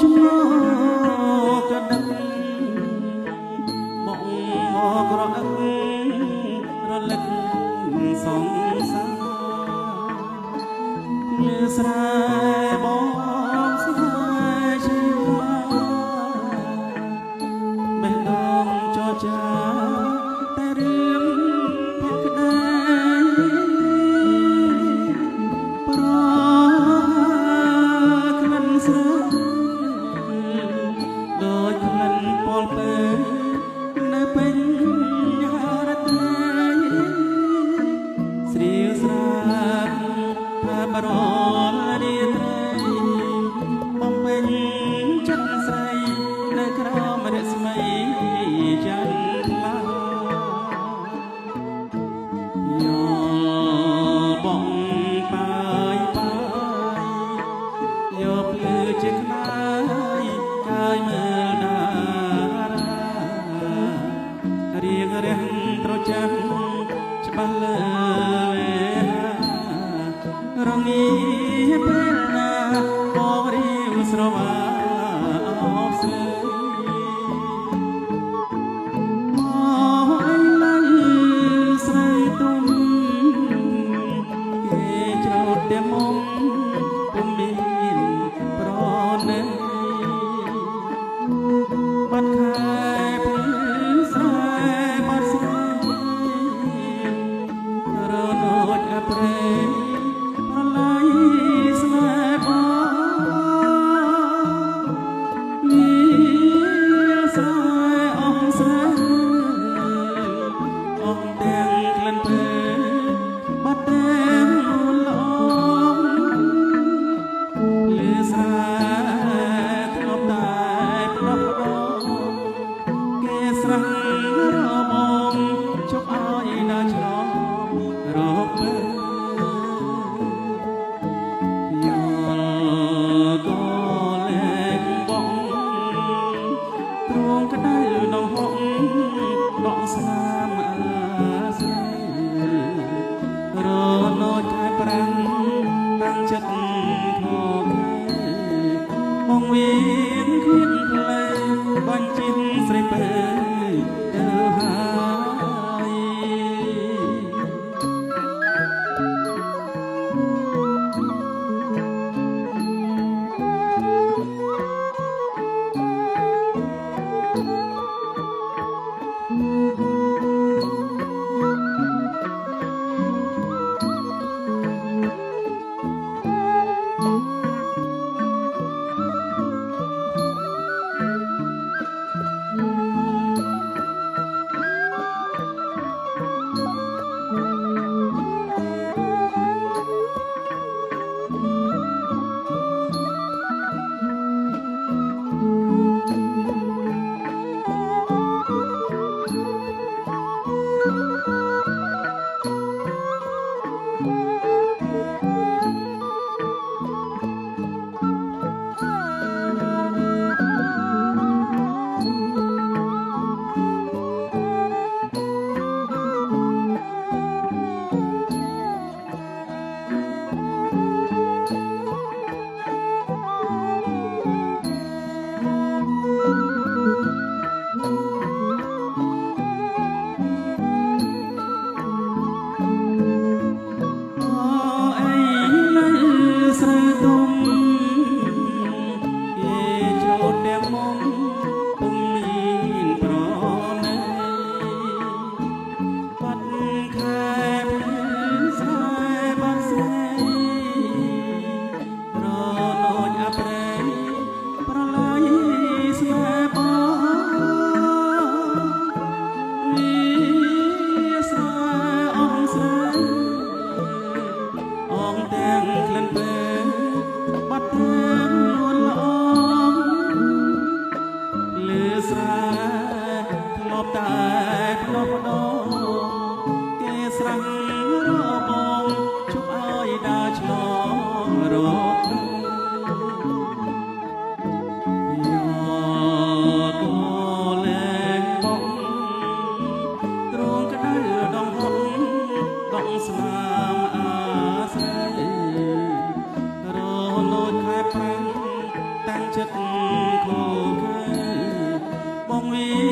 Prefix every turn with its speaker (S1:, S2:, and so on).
S1: ជំនឿក៏ដឹងបងមករអឹករលឹកសងសាលើស្រែបងស្នេហ៍ជាបេះដូងចរចាតែរឿងភក្តីប្រក្លិនស្រួលដោយក្លិនពលពេនៅពេញរត្រីស្រីស្រាប់ថាបរលរាត្រីបំពេញចិត្តស្រីនៅក្រោមរស្មីចន្ទថ្លាយោបងបាយបាយយោភ្លឺជាខ្លាយកាយមើលតារារៀងរះត្រចាំច្បាស់លើរងាពេលណាបងរៀវស្រវាអបស្រីមកអីឡើងស្រីទុំគេច្រត់តែមុំពុំមានប្រណីបាត់ខែពេលស្រែបាត់ស្រីរនោចអប្រេប្រឡាយស្នេហ៍បងនេះស្រែអងស្រែអងទាំងក្លិនពេបាត់ទាំងល្អលើស្រែធ្លាប់តែប្រប់ប្រគេស្រះរបងជប់ឲ្យដើរឆ្លងរកមើលយោក៏លែងបងទ្រង់ក្តៅដងហុកដកស្នាមអាស្រ័យរនោចខែប្រាំងតាំងចិត្តខក ចិត្តខូខើបងវា